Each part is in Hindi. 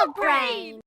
your brain.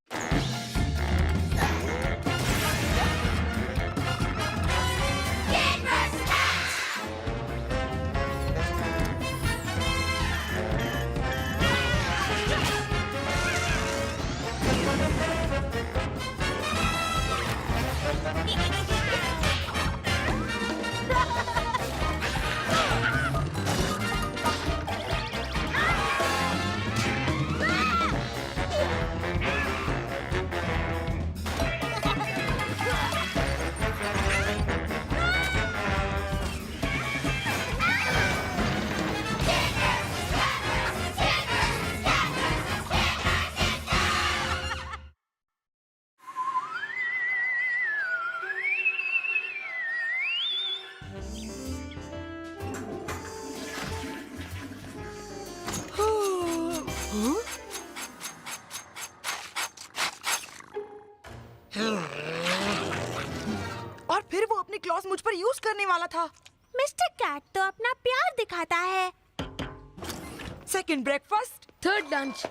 और फिर वो अपनी क्लॉज मुझ पर यूज करने वाला था। मिस्टर कैट तो अपना प्यार दिखाता है। Second breakfast, third lunch.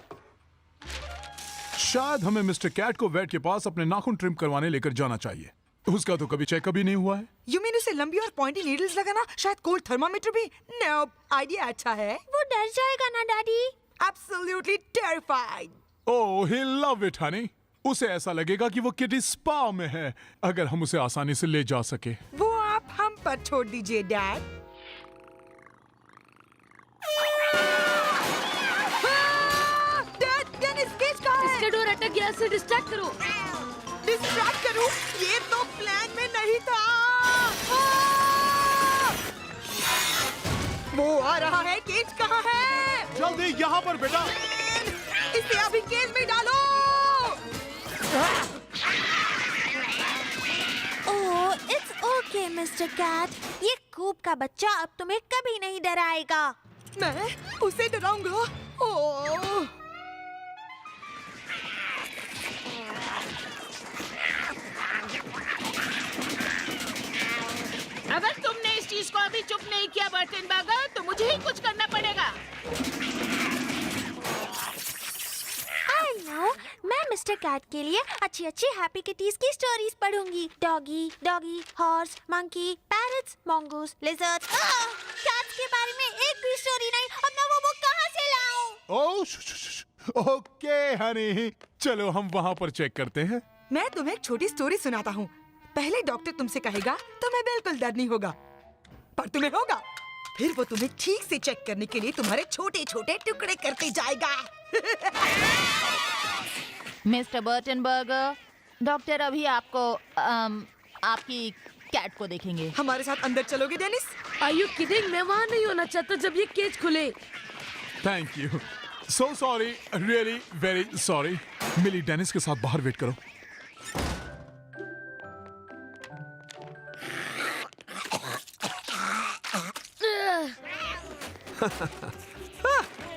शायद हमें मिस्टर कैट को वेट के पास अपने नाखून ट्रिम करवाने लेकर जाना चाहिए। उसका तो कभी चेकअप ही नहीं हुआ है। यू मीन उसे लंबी और पॉइंटी नीडल्स लगाना, शायद कोल्ड थर्मामीटर भी? नो, आइडिया अच्छा है। वो डर जाएगा ना daddy? Absolutely terrified. Oh, he love it Honey. उसे ऐसा लगेगा कि वो किडी स्पा में है, अगर हम उसे आसानी से ले जा सके। वो आप हम पर छोड़ दीजिए डैड। डैड, डेनिस केज कहाँ है? इसका डोर अटक गया, इसे डिस्ट्रैक्ट करो। डिस्ट्रैक्ट करूं? ये तो प्लान में नहीं था। वो आ रहा है, केज कहाँ है? जल्दी यहाँ पर बेटा। इसे अभी केज में डालो। ओह, इट्स ओके मिस्टर कैट। ये कूप का बच्चा अब तुम्हें कभी नहीं डराएगा। मैं उसे डराऊंगा? ओह, अगर तुमने इस चीज को अभी चुप नहीं किया बर्तन बागा, तो मुझे ही कुछ करना पड़ेगा। आई नो, मैं मिस्टर कैट के लिए अच्छी अच्छी हैप्पी किटीज की स्टोरीज पढ़ूंगी। Doggy, doggy, horse, monkey, parrots, mongoose, lizards। Cats के बारे में एक भी स्टोरी नहीं। अब मैं वो बुक कहाँ से लाऊं? ओह, ओके हनी, चलो हम वहाँ पर चेक करते हैं। मैं तुम्हें एक छोटी स्टोरी सुनाता हूँ। पहले डॉक्टर तुमसे कहेगा, तुम्हें बिल्कुल डर नहीं होगा, पर तुम्हें होगा। फिर वो तुम्हें ठीक से चेक करने के लिए तुम्हारे छोटे छोटे टुकड़े करते जाएगा। मिस्टर बर्टनबर्गर, डॉक्टर अभी आपको आपकी कैट को देखेंगे। हमारे साथ अंदर चलोगे डेनिस? Are you kidding? मैं वहाँ नहीं होना चाहता जब ये केज खुले। Thank you, so sorry, really very sorry. Millie, Dennis के साथ बाहर वेट करो।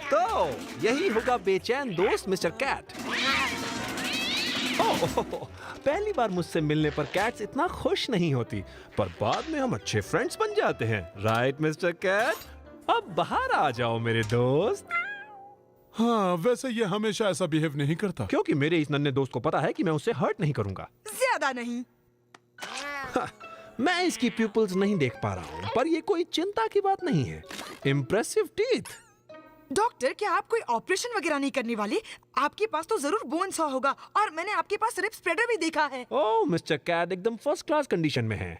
तो यही होगा बेचैन दोस्त मिस्टर कैट। ओह, पहली बार मुझसे मिलने पर कैट्स इतना खुश नहीं होती, पर बाद में हम अच्छे फ्रेंड्स बन जाते हैं। Right mister Cat? अब बाहर आ जाओ मेरे दोस्त। हाँ, वैसे ये हमेशा ऐसा बिहेव नहीं करता। क्योंकि मेरे इस नन्हे दोस्त को पता है कि मैं उसे हर्ट नहीं करूंगा। ज्यादा नहीं। मैं इसकी प्यूपल्स नहीं देख पा रहा हूँ, पर ये कोई चिंता की बात नहीं है। Impressive teeth. डॉक्टर, क्या आप कोई ऑपरेशन वगैरह नहीं करने वाले? आपके पास तो जरूर बोन सॉ होगा, और मैंने आपके पास रिब स्प्रेडर भी देखा है। ओह मिस्टर कैट एकदम फर्स्ट क्लास कंडीशन में है।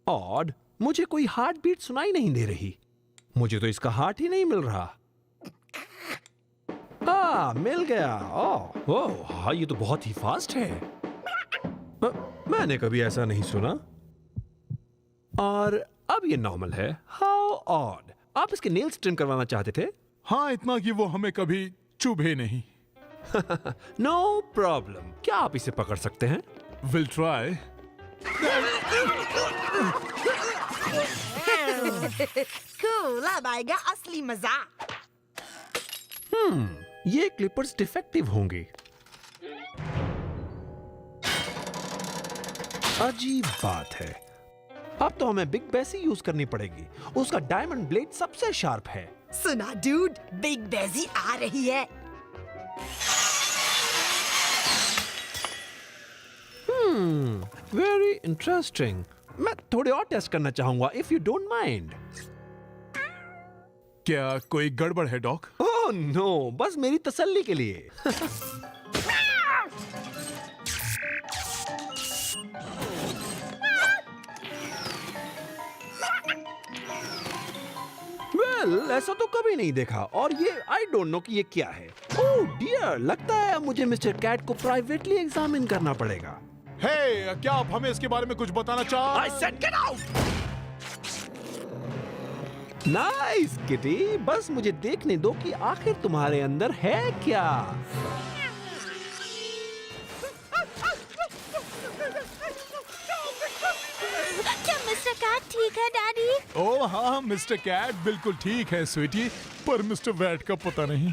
ऑड, मुझे कोई हार्ट बीट सुनाई नहीं दे रही। मुझे तो इसका हार्ट ही नहीं मिल रहा। मिल गया। ओह, हाँ, ये तो बहुत ही फास्ट है। मैंने कभी ऐसा नहीं सुना। और अब ये नॉर्मल है। How odd. आप इसके नेल्स ट्रिम करवाना चाहते थे? हाँ, इतना कि वो हमें कभी चुभे नहीं। No problem. क्या आप इसे पकड़ सकते हैं? Will try. कूल, अब आएगा असली मजा। ये क्लिपर्स डिफेक्टिव होंगे। अजीब बात है। अब तो हमें बिग बेसी यूज करनी पड़ेगी। उसका डायमंड ब्लेड सबसे शार्प है। सुना डूड, बिग बेजी आ रही है। Very interesting. मैं थोड़े और टेस्ट करना चाहूंगा, इफ यू डोंट माइंड। क्या कोई गड़बड़ है डॉक? ओह नो, बस मेरी तसल्ली के लिए। वेल, ऐसा तो कभी नहीं देखा, और ये आई डोंट नो कि ये क्या है। ओह डियर, लगता है अब मुझे मिस्टर कैट को प्राइवेटली एग्जामिन करना पड़ेगा। हे, क्या आप हमें इसके बारे में कुछ बताना चाह? I said get out! Nice kitty, बस मुझे देखने दो कि आखिर तुम्हारे अंदर है क्या। क्या मिस्टर कैट ठीक है डैडी? ओह हाँ, मिस्टर कैट बिल्कुल ठीक है स्वीटी, पर मिस्टर वैट का पता नहीं।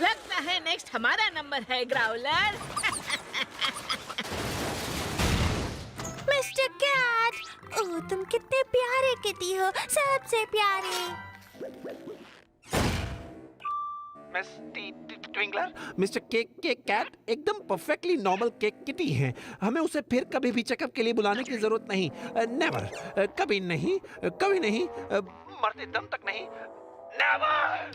लगता है नेक्स्ट हमारा नंबर है ग्राउलर। मिस्टर कैट, ओह तुम कितने प्यारे किटी हो, सबसे प्यारे। मिस ट्विंकलर, मिस्टर केक के कैट एकदम परफेक्टली नॉर्मल केक किटी हैं। हमें उसे फिर कभी भी चेकअप के लिए बुलाने की जरूरत नहीं। नेवर, कभी नहीं, कभी नहीं, मरते दम तक नहीं, never.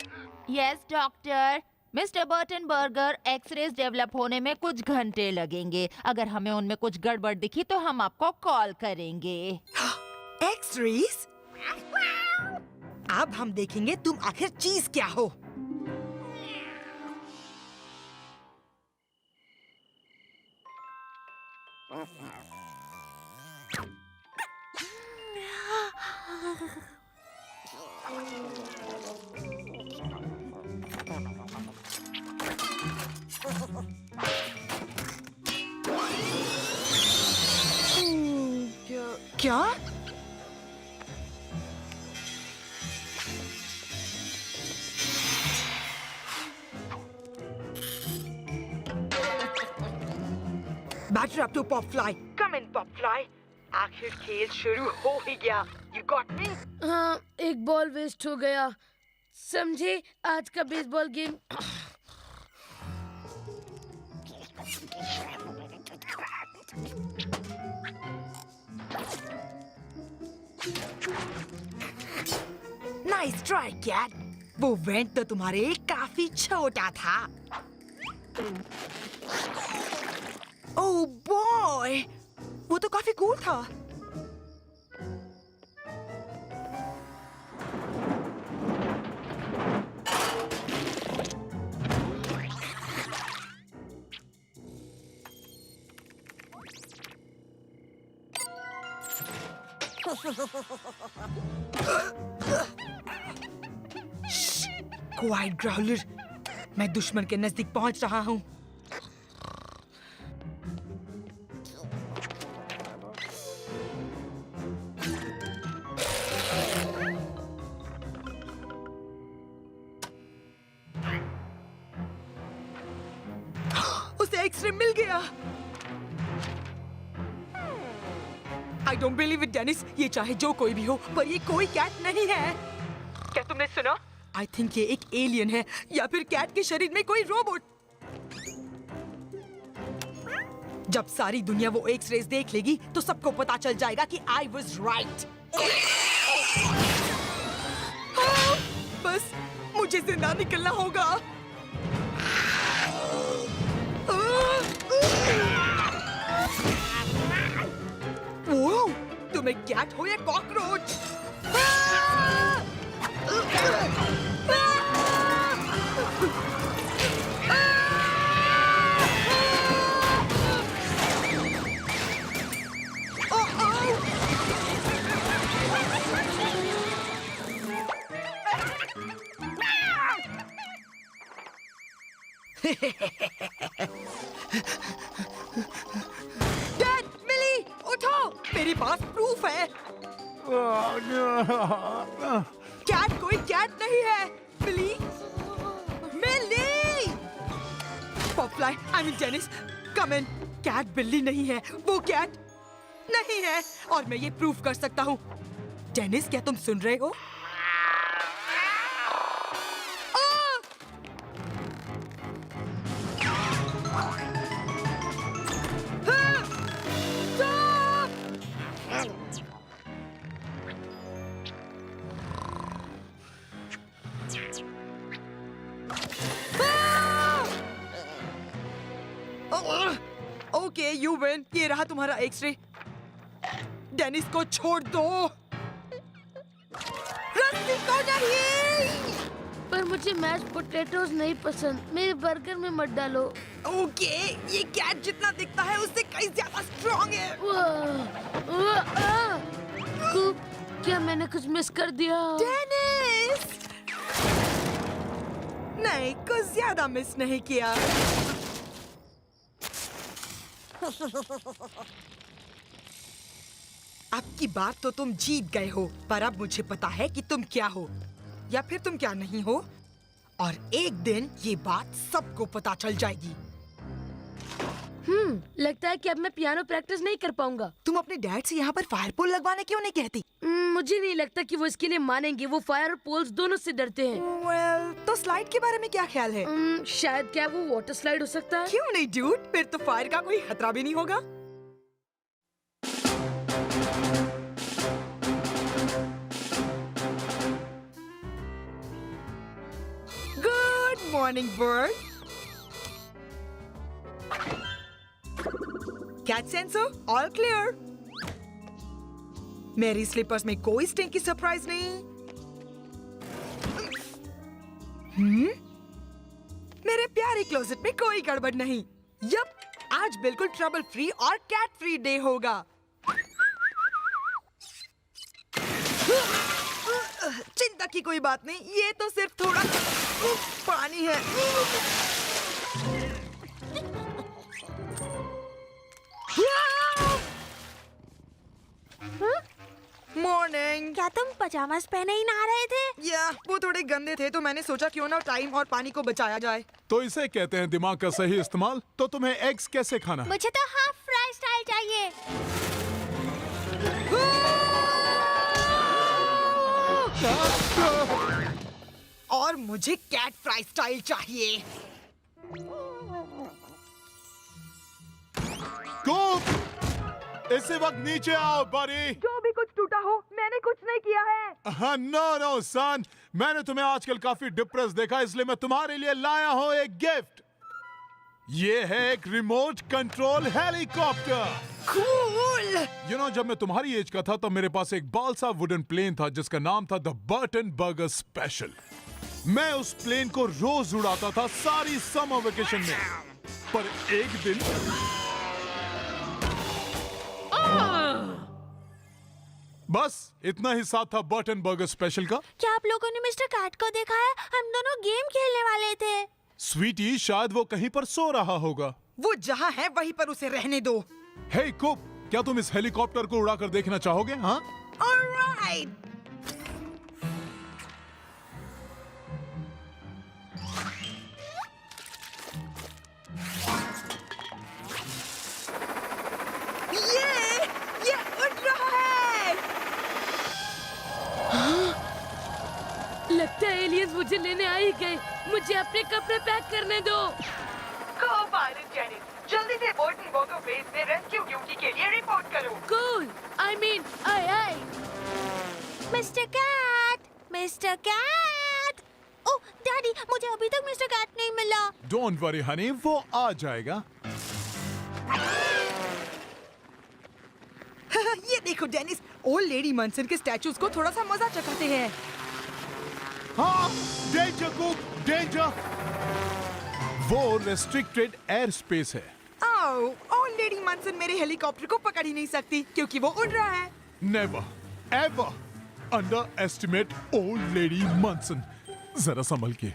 Yes doctor, mister Burton Burger x-rays develop होने में कुछ घंटे लगेंगे। अगर हमें उनमें कुछ गड़बड़ दिखी तो हम आपको कॉल करेंगे। एक्स-रेज? अब हम देखेंगे तुम आखिर चीज क्या हो। क्या? Batter up to Popfly. Come in, Popfly. आखिर खेल शुरू हो ही गया। You got me? हाँ, एक बॉल वेस्ट हो गया। समझे, आज का baseball game. Nice try, cat. वो वेंट तो तुम्हारे काफी छोटा था। ओह बॉय, वो तो काफी कूल था। क्वाइट ग्राउलर, मैं दुश्मन के नजदीक पहुंच रहा हूं। उसे एक्सरे मिल गया। I don't believe it Dennis, ये चाहे जो कोई भी हो, पर ये कोई कैट नहीं है। क्या तुमने सुना? आई थिंक ये एक एलियन है, या फिर कैट के शरीर में कोई रोबोट। जब सारी दुनिया वो एक्स-रेज देख लेगी तो सबको पता चल जाएगा कि आई वाज राइट। बस मुझे जिंदा निकलना होगा। ओह, तुम एक कैट हो या कॉकरोच? डैड, मिली, उठो, मेरे पास प्रूफ है। कैट कोई कैट नहीं है। Millie, Millie. Popfly, I mean Dennis, come in. Cat बिल्ली नहीं है, वो कैट नहीं है, और मैं ये प्रूफ कर सकता हूँ। डेनिस, क्या तुम सुन रहे हो? Okay you win. ये रहा तुम्हारा एक्सरे। डेनिस को छोड़ दो। रस्सी को नहीं। पर मुझे मैश पोटैटोज नहीं पसंद, मेरे बर्गर में मत डालो। ओके ये कैट जितना दिखता है उससे कहीं ज्यादा स्ट्रॉन्ग है। कूप, क्या मैंने कुछ मिस कर दिया? डेनिस! नहीं, कुछ ज्यादा मिस नहीं किया। अब की बार तो तुम जीत गए हो, पर अब मुझे पता है कि तुम क्या हो या फिर तुम क्या नहीं हो, और एक दिन ये बात सबको पता चल जाएगी। लगता है कि अब मैं पियानो प्रैक्टिस नहीं कर पाऊंगा। तुम अपने डैड से यहाँ पर फायर पोल लगवाने क्यों नहीं कहती? मुझे नहीं लगता कि वो इसके लिए मानेंगे। वो फायर और पोल्स दोनों से डरते हैं। Well, तो स्लाइड के बारे में क्या ख्याल है? शायद क्या वो वाटर स्लाइड हो सकता है? क्यों नहीं डूड, फिर तो फायर का कोई खतरा भी नहीं होगा। Good morning bird. Cat sensor all clear. मेरी स्लीपर्स में कोई स्टिंकी सरप्राइज नहीं। मेरे प्यारे क्लोजेट में कोई गड़बड़ नहीं। यप, आज बिल्कुल ट्रबल फ्री और कैट फ्री डे होगा। चिंता की कोई बात नहीं, ये तो सिर्फ थोड़ा पानी है। मॉर्निंग। क्या तुम पजामास पहने ही नहा रहे थे? या वो थोड़े गंदे थे तो मैंने सोचा क्यों ना टाइम और पानी को बचाया जाए। तो इसे कहते हैं दिमाग का सही इस्तेमाल। तो तुम्हें एग्स कैसे खाना है? मुझे तो हाफ फ्राई स्टाइल चाहिए। और मुझे कैट फ्राई स्टाइल चाहिए। कूप! इसी वक्त नीचे आओ बड़ी। जो भी कुछ टूटा हो, मैंने कुछ नहीं किया है। हाँ, नो सन, मैंने तुम्हें आजकल काफी डिप्रेस देखा, इसलिए मैं तुम्हारे लिए लाया हूँ एक गिफ्ट। ये है एक रिमोट कंट्रोल हेलीकॉप्टर। कूल। जब मैं तुम्हारी एज का था तब मेरे पास एक बाल सा वुडन प्लेन था जिसका नाम था द बर्टन बर्गर स्पेशल। मैं उस प्लेन को रोज उड़ाता था सारी समर वेकेशन में, पर एक दिन बस इतना ही साथ था बर्टन बर्गर स्पेशल का। क्या आप लोगों ने मिस्टर कैट को देखा है? हम दोनों गेम खेलने वाले थे। स्वीटी, शायद वो कहीं पर सो रहा होगा। वो जहाँ है वहीं पर उसे रहने दो। हे कुप, क्या तुम इस हेलीकॉप्टर को उड़ाकर देखना चाहोगे? हाँ, ऑलराइट। ये उड़ रहा है। लगता है एलियंस मुझे लेने आ ही गए। मुझे अपने कपड़े पैक करने दो। जल्दी से बर्टन बर्गर बेस में रेस्क्यू ड्यूटी के लिए रिपोर्ट करो। Cool, I mean I. Mister Cat. Oh daddy, मुझे अभी तक मिस्टर कैट नहीं मिला। डोंट वरी हनी, वो आ जाएगा। ये देखो डेनिस, ओल्ड लेडी मंसन के स्टैचूज को थोड़ा सा मजा चखाते हैं। हाँ, डेंजर कुप, डेंजर। वो रेस्ट्रिक्टेड एयर स्पेस है। ओल्ड लेडी मंसन मेरे हेलीकॉप्टर को पकड़ ही नहीं सकती क्योंकि वो उड़ रहा है। Never ever underestimate old lady Munson. जरा संभल के।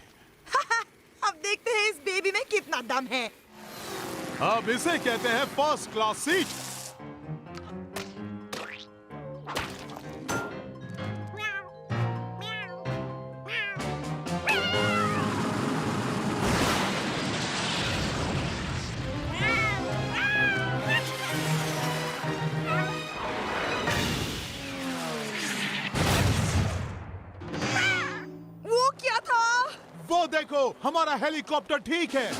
अब देखते हैं इस बेबी में कितना दम है। अब इसे कहते हैं फर्स्ट क्लास सीट। वो क्या था? वो देखो, हमारा हेलीकॉप्टर ठीक है।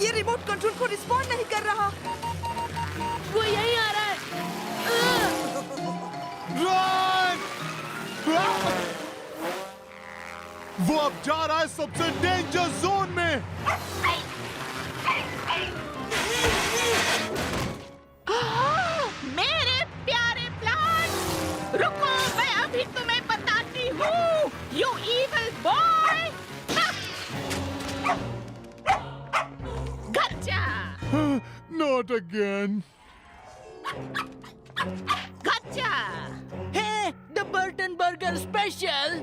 ये रिमोट कंट्रोल को रिस्पॉन्ड नहीं कर रहा। वो यहीं आ रहा है। रन! वो अब जा रहा है सबसे डेंजर जोन में। मेरे प्यारे प्लांट्स, रुको, मैं अभी तुम्हें बताती हूँ, you evil boy. Gotcha, Not again. Gotcha. The Burton burger special.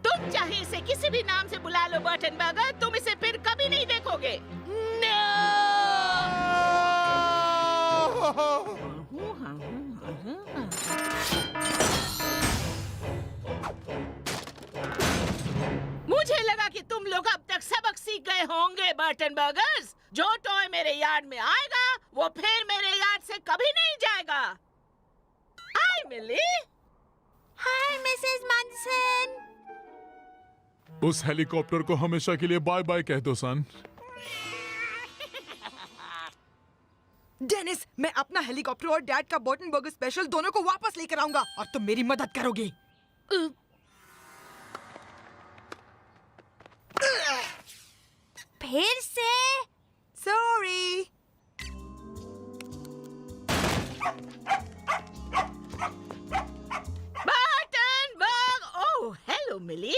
तुम चाहे इसे किसी भी नाम से बुला लो बर्टन बर्गर, तुम इसे फिर कभी नहीं देखोगे। मुझे लगा कि तुम लोग अब तक सबक सीख गए होंगे बर्टन बर्गर्स। जो टॉय मेरे यार्ड में आएगा वो फिर मेरे यार्ड से कभी नहीं जाएगा। हाय मिली। हाय मिसेस मंसन। उस हेलीकॉप्टर को हमेशा के लिए बाय बाय कह दो सन। डेनिस, मैं अपना हेलीकॉप्टर और डैड का बर्टन बर्गर स्पेशल दोनों को वापस लेकर आऊंगा और तुम मेरी मदद करोगे। फिर से sorry. Burtonburg, oh hello Millie,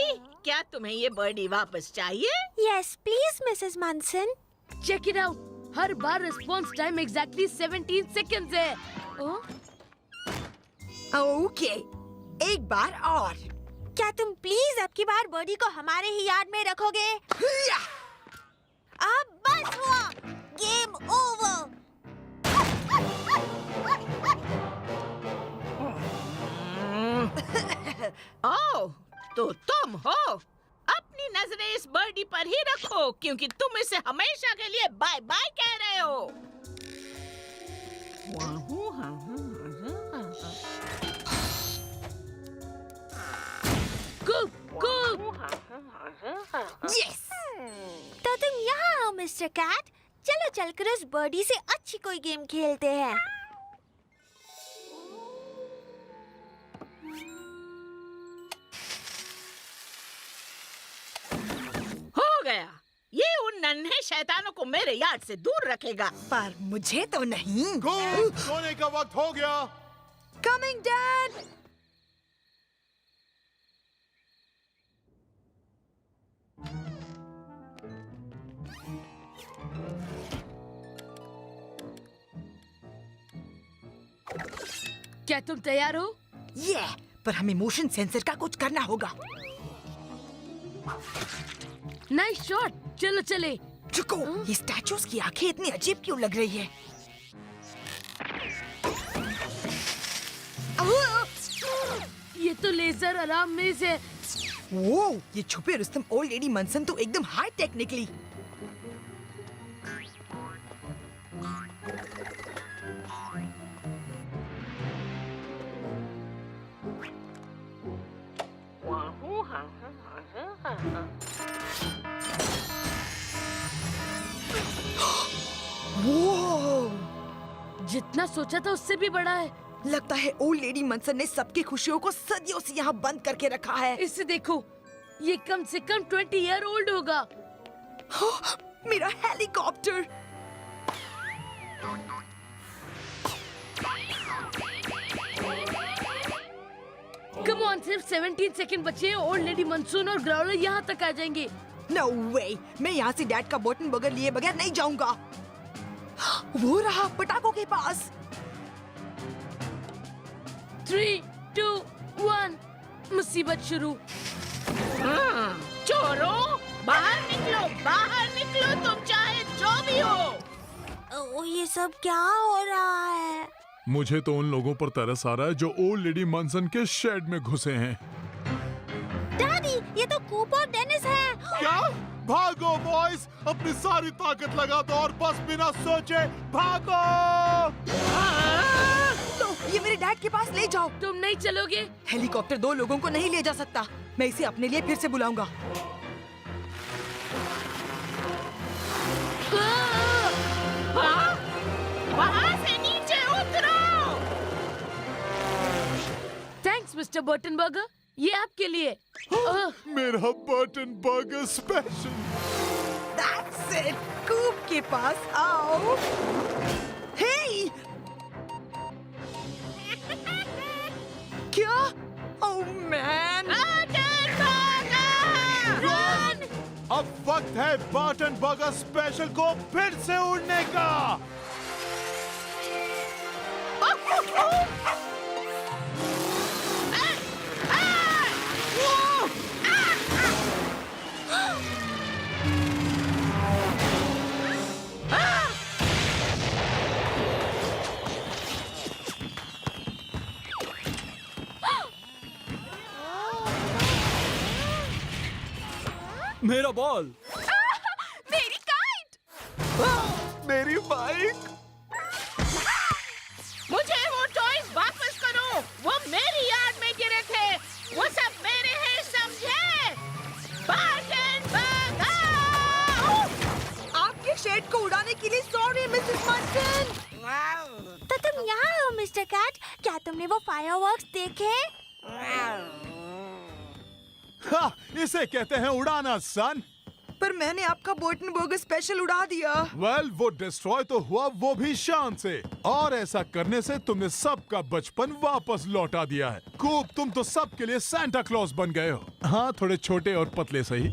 क्या तुम्हें ये बर्डी वापस चाहिए? Yes please Mrs Munson. Check it out, हर बार रिस्पॉन्स टाइम एग्जैक्टली 17 सेकंड्स है। ओके, एक बार और। क्या तुम प्लीज अब की बार बॉडी को हमारे ही यार्ड में रखोगे? या! अब बस हुआ, गेम ओवर। ओह, तो तुम हो। अपनी नजरें इस बर्डी पर ही रखो, क्योंकि तुम इसे हमेशा के लिए बाय बाय कह रहे हो। यस! तो तुम यहाँ हो मिस्टर कैट। चलो चलकर उस बर्डी से अच्छी कोई गेम खेलते हैं। हो गया, ये उन नन्हे शैतानों को मेरे यार्ड से दूर रखेगा। पर मुझे तो नहीं। सोने का वक्त हो गया। Coming dad. क्या तुम तैयार हो? ये पर हमें मोशन सेंसर का कुछ करना होगा। नाइस शॉट, चलो चले। रुको, ये स्टैचूज की आंखें इतनी अजीब क्यों लग रही है? ये तो लेजर अलार्म मेज है। वो ये छुपे रुस्तम ओल्ड लेडी मनसन तो एकदम हाई टेक निकली। वो जितना सोचा था उससे भी बड़ा है। लगता है ओल्ड लेडी मनसन ने सबकी खुशियों को सदियों से यहाँ बंद करके रखा है। इसे देखो, ये कम से कम 20 ईयर ओल्ड होगा। मेरा हेलीकॉप्टर। कम ऑन, सिर्फ 17 सेकंड बचे हैं। ओल्ड लेडी मनसून और ग्राउलर यहाँ तक आ जाएंगे। नो वे, मैं यहाँ से डैड का बर्टन बर्गर लिए बगैर नहीं जाऊंगा। वो रहा पटाखों के पास। 3, 2, 1, मुसीबत शुरू। चोरों, बाहर निकलो, तुम चाहे जो भी हो। ये सब क्या हो रहा है? मुझे तो उन लोगों पर तरस आ रहा है जो ओल्ड लेडी मनसन के शेड में घुसे हैं। डैडी, ये तो कूप और डेनिस है। क्या? भागो बॉयज, अपनी सारी ताकत लगा दो और बस बिना सोचे भागो। लो, ये मेरे डैड के पास ले जाओ। तुम नहीं चलोगे? हेलीकॉप्टर 2 लोगों को नहीं ले जा सकता। मैं इसे अपने लिए फिर से बुलाऊंगा। वहाँ से नीचे उतरो। थैंक्स मिस्टर बर्टनबर्गर, ये आपके लिए। मेरा Burton burger special. That's it. कूप के पास आओ। Hey! क्या? Oh man! अब वक्त है बर्टन बर्गर स्पेशल को फिर से उड़ने का। मेरा बॉल। मेरी काइट। मेरी बाइक। मुझे वो टॉयज वापस करो। वो मेरी यार्ड में गिरे थे। वो सब मेरे हैं, समझे? Burton burger. आपके शेड को उड़ाने के लिए सॉरी मिसेस मार्टिन। तो तुम यहाँ हो मिस्टर कैट। क्या तुमने वो फायरवर्क्स देखे? हाँ, इसे कहते हैं उड़ाना सन। पर मैंने आपका बर्टन बर्गर स्पेशल उड़ा दिया। वेल, वो डिस्ट्रॉय तो हुआ, वो भी शान से। और ऐसा करने से तुमने सबका बचपन वापस लौटा दिया है। कूप, तुम तो सबके लिए सांता क्लॉज बन गए हो। हाँ, थोड़े छोटे और पतले सही।